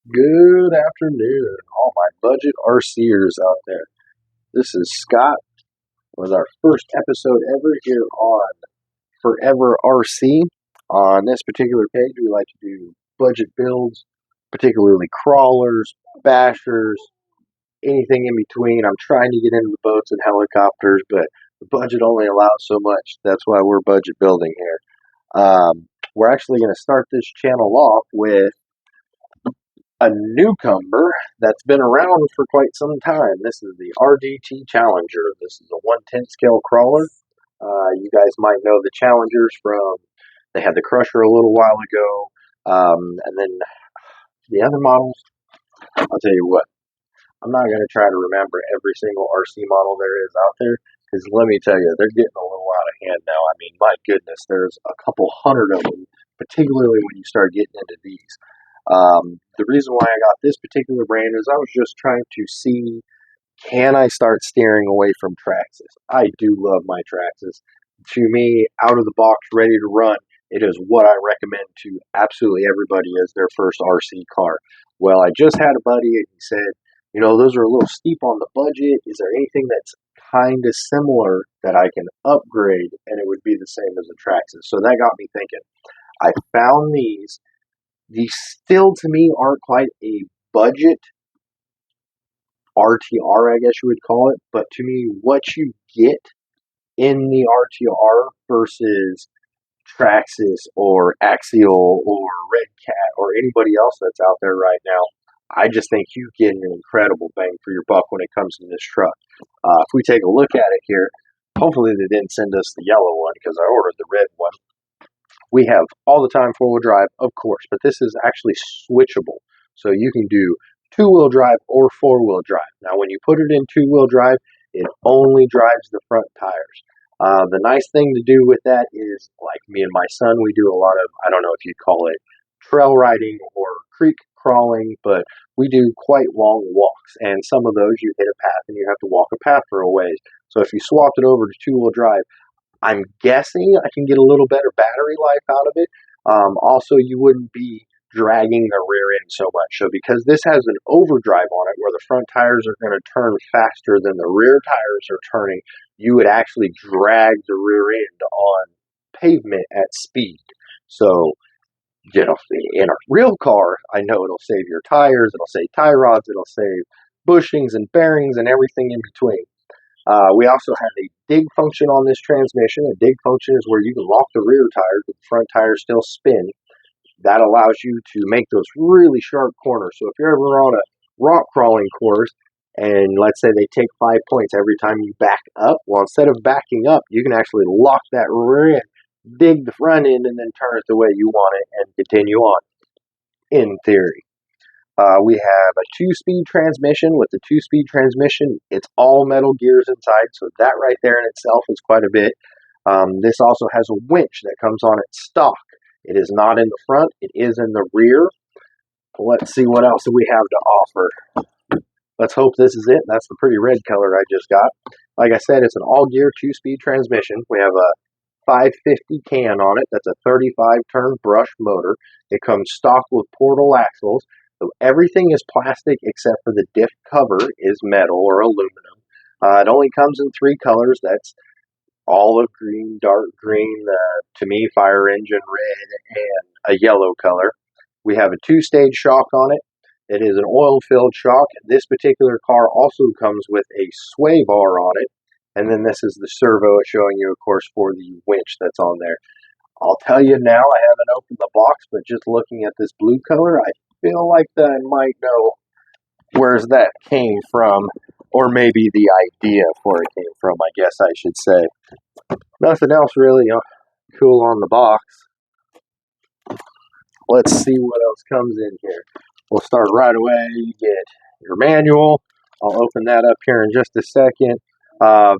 Good afternoon, all my budget RCers out there. This is Scott with our first episode ever here on ForeverRC. On this particular page, we like to do budget builds, particularly crawlers, bashers, anything in between. I'm trying to get into the boats and helicopters, but the budget only allows so much. That's why we're budget building here. We're actually going to start this channel off with a newcomer that's been around for quite some time. This is the RGT Challenger. This is a 1/10 scale crawler. You guys might know the Challengers from, they had the Crusher a little while ago. And then the other models, I'll tell you what, I'm not going to try to remember every single RC model there is out there, because let me tell you, they're getting a little out of hand now. I mean, my goodness, there's a couple hundred of them, particularly when you start getting into these. The reason why I got this particular brand is I was just trying to see, can I start steering away from traxxas? I do love my traxxas. To me, out of the box, ready to run, it is what I recommend to absolutely everybody as their first RC car. Well, I just had a buddy and he said, those are a little steep on the budget. Is there anything that's kind of similar that I can upgrade and it would be the same as a traxxas? So that got me thinking. I found these. These still, to me, aren't quite a budget RTR, I guess you would call it. But to me, what you get in the RTR versus Traxxas or Axial or Red Cat or anybody else that's out there right now, I just think you get an incredible bang for your buck when it comes to this truck. If we take a look at it here, hopefully they didn't send us the yellow one because I ordered the red one. We have all the time four-wheel drive, of course, but this is actually switchable. So you can do two-wheel drive or four-wheel drive. Now, when you put it in two-wheel drive, it only drives the front tires. The nice thing to do with that is, like me and my son, we do a lot of, I don't know if you'd call it trail riding or creek crawling, but we do quite long walks. And some of those you hit a path and you have to walk a path for a ways. So if you swapped it over to two-wheel drive, I'm guessing I can get a little better battery life out of it. Also, you wouldn't be dragging the rear end so much. So because this has an overdrive on it where the front tires are going to turn faster than the rear tires are turning, you would actually drag the rear end on pavement at speed. So, in a real car, I know it'll save your tires, it'll save tie rods, it'll save bushings and bearings and everything in between. We also have a dig function on this transmission. A dig function is where you can lock the rear tires, but the front tires still spin. That allows you to make those really sharp corners. So if you're ever on a rock crawling course, and let's say they take 5 points every time you back up, well, instead of backing up, you can actually lock that rear end, dig the front end, and then turn it the way you want it and continue on, in theory. We have a 2-speed transmission. With the 2-speed transmission, it's all metal gears inside, so that right there in itself is quite a bit. This also has a winch that comes on its stock. It is not in the front, it is in the rear. Let's see what else we have to offer. Let's hope this is it. That's the pretty red color I just got. Like I said, it's an all-gear 2-speed transmission. We have a 550 can on it. That's a 35-turn brush motor. It comes stock with portal axles. So everything is plastic except for the diff cover is metal or aluminum. It only comes in 3 colors. That's olive green, dark green, to me, fire engine red, and a yellow color. We have a 2-stage shock on it. It is an oil-filled shock. This particular car also comes with a sway bar on it. And then this is the servo showing you, of course, for the winch that's on there. I'll tell you now, I haven't opened the box, but just looking at this blue color, I feel like that I might know where's that came from, or maybe the idea for it came from, I guess I should say. Nothing else really cool on the box. Let's see what else comes in here. We'll start right away. You get your manual. I'll open that up here in just a second.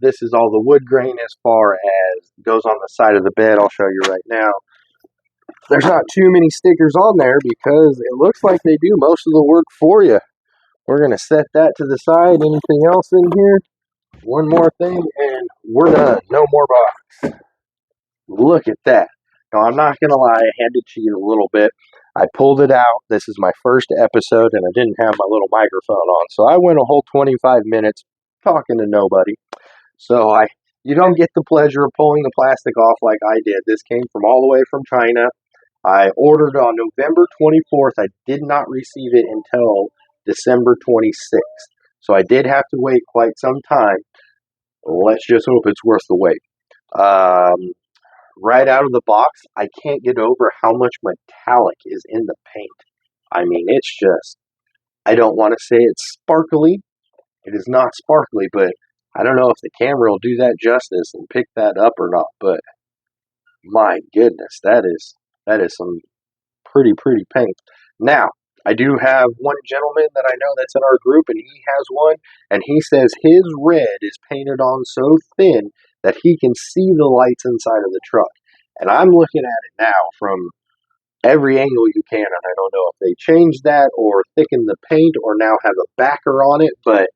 This is all the wood grain as far as goes on the side of the bed. I'll show you right now. There's not too many stickers on there because it looks like they do most of the work for you. We're going to set that to the side. Anything else in here? One more thing and we're done. No more box. Look at that. Now, I'm not going to lie, I had to cheat a little bit. I pulled it out. This is my first episode, and I didn't have my little microphone on. So I went a whole 25 minutes talking to nobody. So you don't get the pleasure of pulling the plastic off like I did. This came from all the way from China. I ordered on November 24th. I did not receive it until December 26th. So I did have to wait quite some time. Let's just hope it's worth the wait. Right out of the box, I can't get over how much metallic is in the paint. I mean, it's just, I don't want to say it's sparkly. It is not sparkly, but I don't know if the camera will do that justice and pick that up or not. But my goodness, that is some pretty paint. Now, I do have one gentleman that I know that's in our group, and he has one, and he says his red is painted on so thin that he can see the lights inside of the truck. And I'm looking at it now from every angle you can, and I don't know if they changed that or thickened the paint or now have a backer on it, but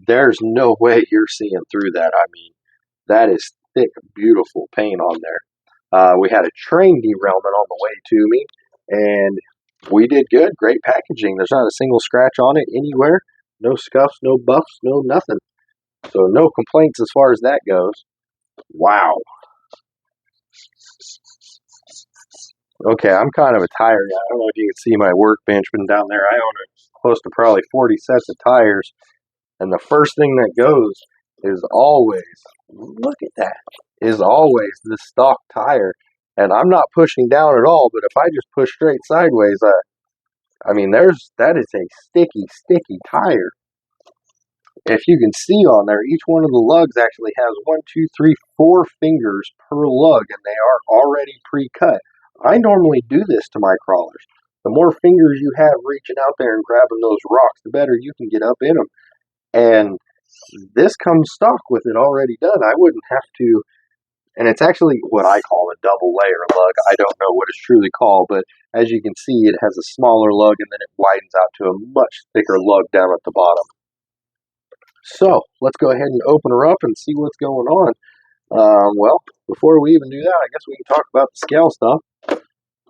there's no way you're seeing through that. I mean, that is thick, beautiful paint on there. We had a train derailment on the way to me, and we did good. Great packaging. There's not a single scratch on it anywhere. No scuffs, no buffs, no nothing. So no complaints as far as that goes. Wow. Okay, I'm kind of a tire guy. I don't know if you can see my workbench, but down there I own close to probably 40 sets of tires. And the first thing that goes is always, look at that, is always the stock tire. And I'm not pushing down at all, but if I just push straight sideways, I mean, that is a sticky tire. If you can see on there, each one of the lugs actually has 1, 2, 3, 4 fingers per lug, and they are already pre-cut. I normally do this to my crawlers. The more fingers you have reaching out there and grabbing those rocks, the better you can get up in them. And this comes stock with it already done. I wouldn't have to, and it's actually what I call a double layer lug. I don't know what it's truly called, but as you can see, it has a smaller lug and then it widens out to a much thicker lug down at the bottom. So let's go ahead and open her up and see what's going on. Well, before we even do that, I guess we can talk about the scale stuff.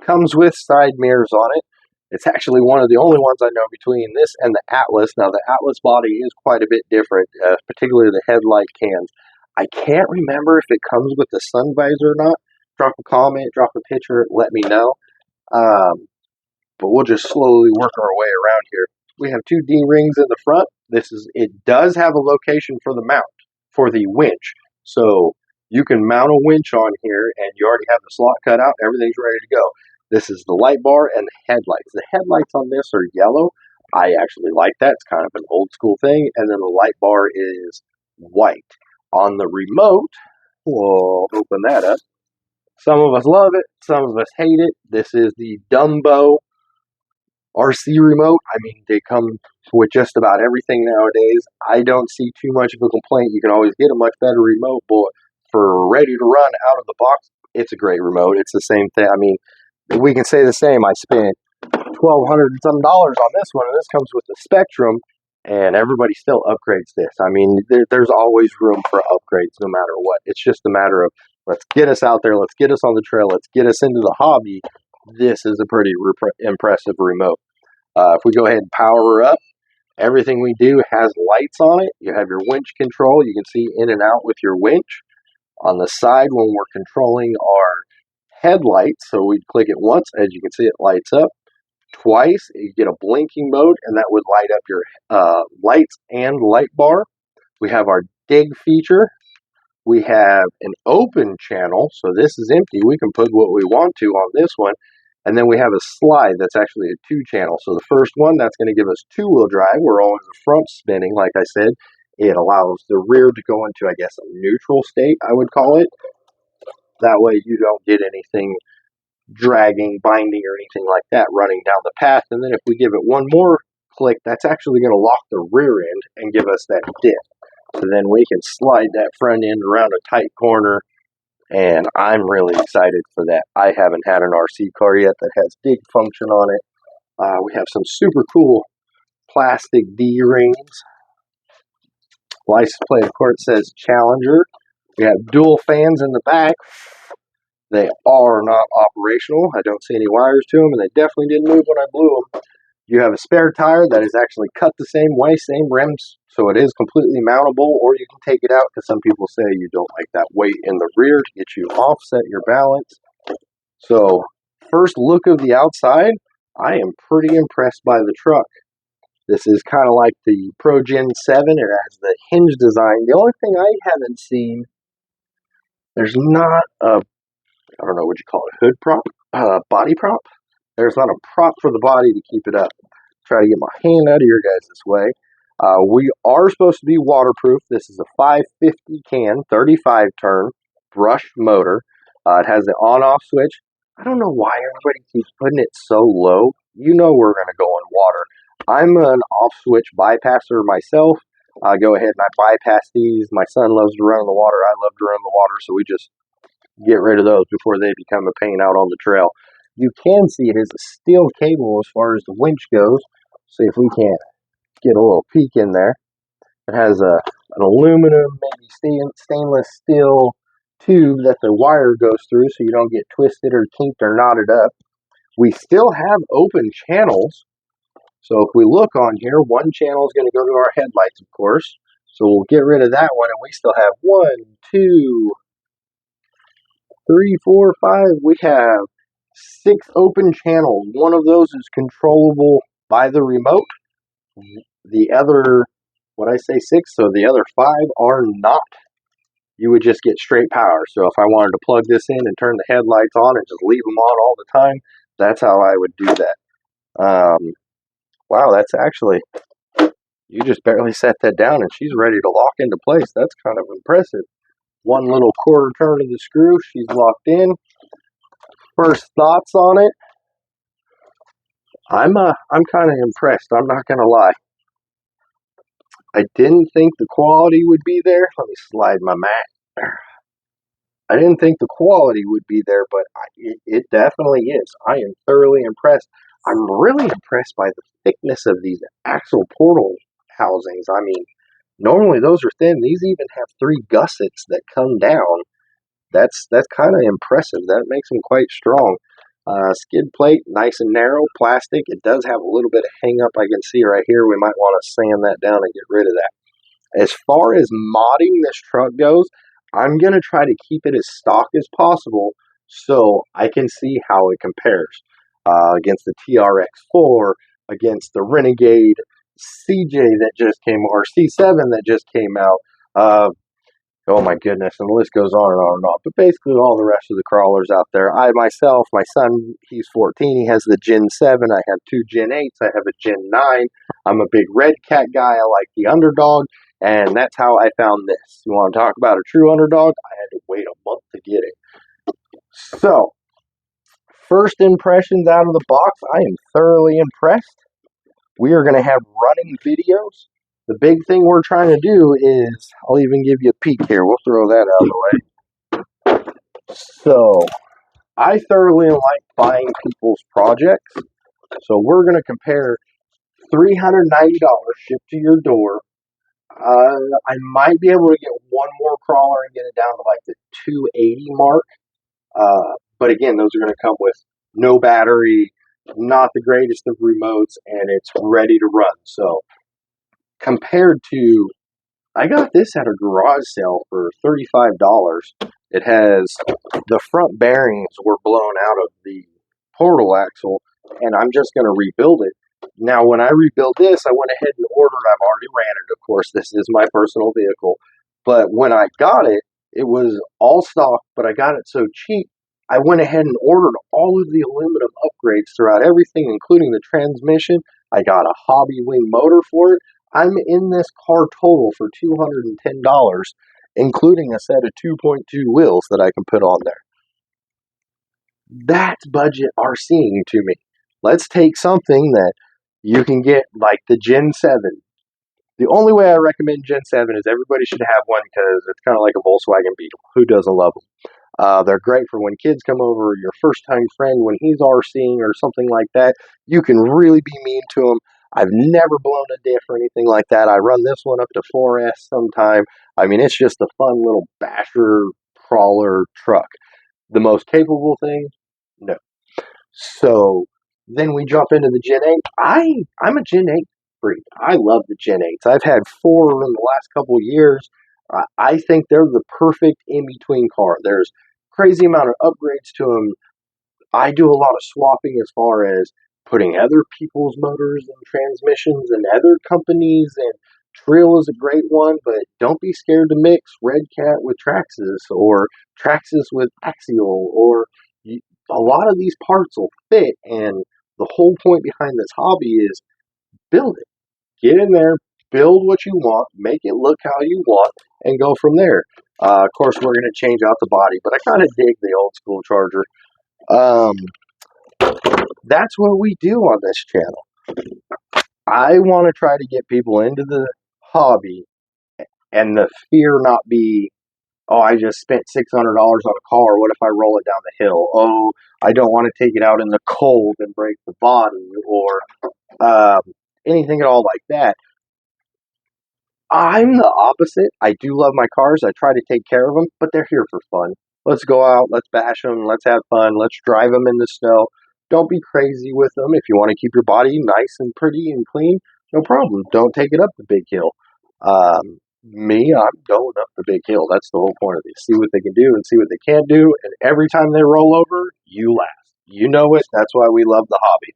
Comes with side mirrors on it. It's actually one of the only ones I know between this and the Atlas. Now, the Atlas body is quite a bit different, particularly the headlight cans. I can't remember if it comes with the sun visor or not. Drop a comment, drop a picture, let me know. But we'll just slowly work our way around here. We have 2 D-rings in the front. It does have a location for the mount, for the winch. So you can mount a winch on here, and you already have the slot cut out. Everything's ready to go. This is the light bar and the headlights. The headlights on this are yellow. I actually like that. It's kind of an old school thing. And then the light bar is white. On the remote, we'll open that up. Some of us love it. Some of us hate it. This is the Dumbo RC remote. I mean, they come with just about everything nowadays. I don't see too much of a complaint. You can always get a much better remote, but for ready to run out of the box, it's a great remote. It's the same thing. I mean, we can say the same. I spent $1,200 and some dollars on this one, and this comes with the Spectrum, and everybody still upgrades this. I mean, there's always room for upgrades no matter what. It's just a matter of, let's get us out there, let's get us on the trail, let's get us into the hobby. This is a pretty impressive remote. If we go ahead and power her up, everything we do has lights on it. You have your winch control. You can see in and out with your winch. On the side, when we're controlling our headlights, so we'd click it once, as you can see, it lights up. Twice, you get a blinking mode, and that would light up your lights and light bar. We have our dig feature. We have an open channel, so this is empty. We can put what we want to on this one. And then we have a slide that's actually a 2-channel. So the first one, that's going to give us 2-wheel drive. We're always the front spinning, like I said. It allows the rear to go into, I guess, a neutral state, I would call it. That way you don't get anything dragging, binding, or anything like that running down the path. And then if we give it one more click, that's actually going to lock the rear end and give us that dip. So then we can slide that front end around a tight corner, and I'm really excited for that. I haven't had an RC car yet that has dig function on it. We have some super cool plastic D-rings. License plate, of course, says Challenger. We have dual fans in the back. They are not operational. I don't see any wires to them, and they definitely didn't move when I blew them. You have a spare tire that is actually cut the same way, same rims, so it is completely mountable, or you can take it out because some people say you don't like that weight in the rear to get you offset your balance. So, first look of the outside, I am pretty impressed by the truck. This is kind of like the Pro Gen 7. It has the hinge design. The only thing I haven't seen, there's not a, I don't know what you call it, hood prop, body prop. There's not a prop for the body to keep it up. Try to get my hand out of your guys' way. We are supposed to be waterproof. This is a 550 can, 35 turn, brush motor. It has the on-off switch. I don't know why everybody keeps putting it so low. You know we're going to go in water. I'm an off-switch bypasser myself. I go ahead and I bypass these. My son loves to run in the water. I love to run in the water, so we just get rid of those before they become a pain out on the trail. You can see it is a steel cable as far as the winch goes. See if we can get a little peek in there. It has an aluminum, maybe stainless steel tube that the wire goes through so you don't get twisted or kinked or knotted up. We still have open channels. So if we look on here, one channel is going to go to our headlights, of course. So we'll get rid of that one, and we still have 1, 2, 3, 4, 5. We have 6 open channels. One of those is controllable by the remote. The other, what I say 6, so the other 5 are not. You would just get straight power. So if I wanted to plug this in and turn the headlights on and just leave them on all the time, that's how I would do that. Wow, that's actually, you just barely set that down and she's ready to lock into place. That's kind of impressive. One little quarter turn of the screw, she's locked in. First thoughts on it, I'm kind of impressed. I'm not gonna lie. I didn't think the quality would be there. Let me slide my mat. I didn't think the quality would be there, but it definitely is. I am thoroughly impressed. I'm really impressed by the thickness of these axle portal housings. I mean, normally those are thin. These even have 3 gussets that come down. That's kind of impressive. That makes them quite strong. Skid plate, nice and narrow, plastic. It does have a little bit of hang up I can see right here. We might want to sand that down and get rid of that. As far as modding this truck goes, I'm going to try to keep it as stock as possible so I can see how it compares against the TRX4, against the Renegade CJ that just came, or C7 that just came out. Oh my goodness, and the list goes on and on and on. But basically all the rest of the crawlers out there. I myself, my son, he's 14, he has the Gen 7. I have 2 Gen 8s. I have a Gen 9. I'm a big Red Cat guy. I like the Underdog, and that's how I found this. You want to talk about a true Underdog? I had to wait a month to get it. So, first impressions out of the box, I am thoroughly impressed. We are going to have running videos. The big thing we're trying to do is, I'll even give you a peek here. We'll throw that out of the way. So, I thoroughly like buying people's projects. So, we're going to compare $390 shipped to your door. I might be able to get one more crawler and get it down to like the 280 mark. But again, those are going to come with no battery, not the greatest of remotes, and it's ready to run. So, compared to, I got this at a garage sale for $35. It has, the front bearings were blown out of the portal axle, and I'm just going to rebuild it. Now, when I rebuilt this, I went ahead and ordered, I've already ran it, of course, this is my personal vehicle, but when I got it, it was all stock, but I got it so cheap, I went ahead and ordered all of the aluminum upgrades throughout everything, including the transmission. I got a hobby wing motor for it. I'm in this car total for $210, including a set of 2.2 wheels that I can put on there. That's budget RCing to me. Let's take something that you can get like the Gen 7. The only way I recommend Gen 7 is everybody should have one because it's kind of like a Volkswagen Beetle. Who doesn't love them? They're great for when kids come over, your first-time friend, when he's RCing or something like that. You can really be mean to them. I've never blown a diff or anything like that. I run this one up to 4S sometime. I mean, it's just a fun little basher crawler truck. the most capable thing? No. So then we jump into the Gen 8. I'm a Gen 8 freak. I love the Gen 8s. I've had 4 in the last couple of years. I think they're the perfect in-between car. There's crazy amount of upgrades to them. I do a lot of swapping as far as putting other people's motors and transmissions and other companies, and Trill is a great one, but don't be scared to mix Red Cat with traxxas or traxxas with Axial, or a lot of these parts will fit, and the whole point behind this hobby is build it. Get in there, build what you want, make it look how you want, and go from there. Of course, we're going to change out the body, but I kind of dig the old school Charger. Um, that's what we do on this channel. I want to try to get people into the hobby and the fear not be, oh, I just spent $600 on a car. What if I roll it down the hill? Oh, I don't want to take it out in the cold and break the body, or anything at all like that. I'm the opposite. I do love my cars. I try to take care of them, but they're here for fun. Let's go out. Let's bash them. Let's have fun. Let's drive them in the snow. Don't be crazy with them. If you want to keep your body nice and pretty and clean, no problem. Don't take it up the big hill. I'm going up the big hill. That's the whole point of this. See what they can do and see what they can't do. And every time they roll over, you laugh. You know it. That's why we love the hobby.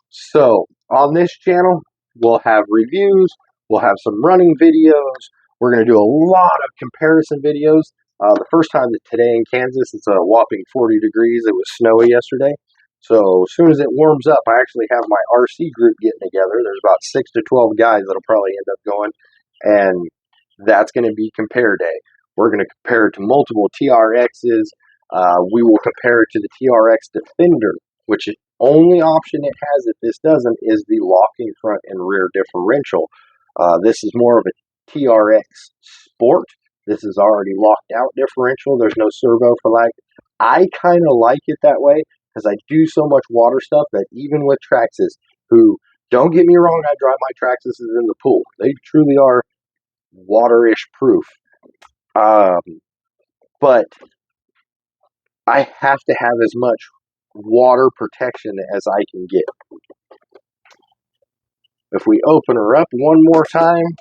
So on this channel, we'll have reviews. We'll have some running videos. We're going to do a lot of comparison videos. The first time today in Kansas, it's a whopping 40 degrees. It was snowy yesterday. So as soon as it warms up, I actually have my RC group getting together. There's about 6 to 12 guys that'll probably end up going. And that's going to be compare day. We're going to compare it to multiple TRXs. We will compare it to the TRX Defender, which is only option it has if this doesn't is the locking front and rear differential. This is more of a TRX Sport. This is already locked out differential. There's no servo for like. I kind of like it that way because I do so much water stuff that even with traxxas, who, don't get me wrong, I drive my traxxas in the pool. They truly are water-ish proof. But I have to have as much water protection as I can get. If we open her up one more time,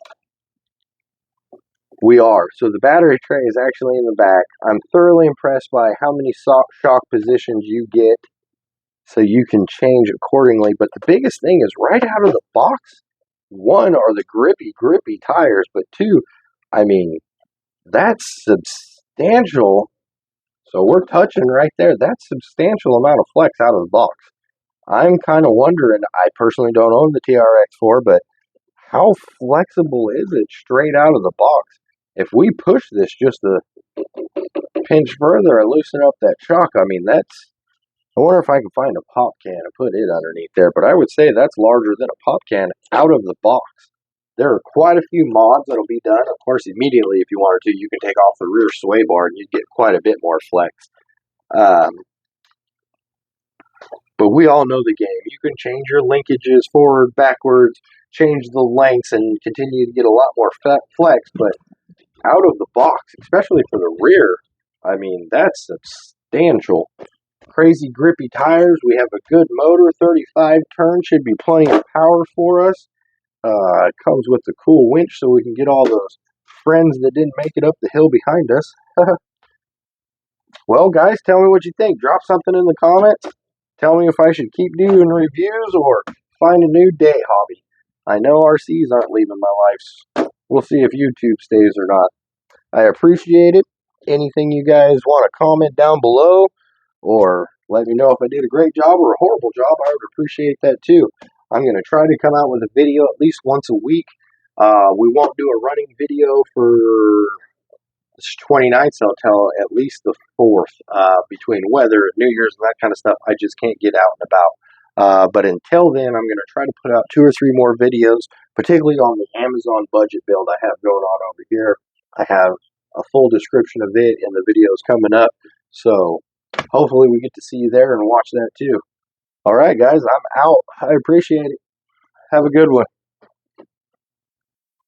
we are. So the battery tray is actually in the back. I'm thoroughly impressed by how many shock positions you get so you can change accordingly. But the biggest thing is right out of the box, one are the grippy tires, but two, I mean, that's substantial. So we're touching right there. That's substantial amount of flex out of the box. I'm kind of wondering, I personally don't own the TRX4, but how flexible is it straight out of the box? If we push this just a pinch further and loosen up that shock, I mean, I wonder if I can find a pop can and put it underneath there, but I would say that's larger than a pop can out of the box. There are quite a few mods that'll be done. Of course, immediately, if you wanted to, you can take off the rear sway bar and you'd get quite a bit more flex. But we all know the game. You can change your linkages forward, backwards, change the lengths, and continue to get a lot more flex. But out of the box, especially for the rear, I mean, that's substantial. Crazy grippy tires. We have a good motor. 35 turn should be plenty of power for us. It comes with the cool winch so we can get all those friends that didn't make it up the hill behind us. Well, guys, tell me what you think. Drop something in the comments. Tell me if I should keep doing reviews or find a new day hobby. I know RCs aren't leaving my life. We'll see if YouTube stays or not. I appreciate it. Anything you guys want to comment down below or let me know if I did a great job or a horrible job, I would appreciate that too. I'm going to try to come out with a video at least once a week. We won't do a running video for the 29th until at least the 4th. Between weather, New Year's, and that kind of stuff, I just can't get out and about. But until then, I'm going to try to put out 2 or 3 more videos, particularly on the Amazon budget build I have going on over here. I have a full description of it in the videos coming up. So hopefully we get to see you there and watch that too. All right, guys, I'm out. I appreciate it. Have a good one.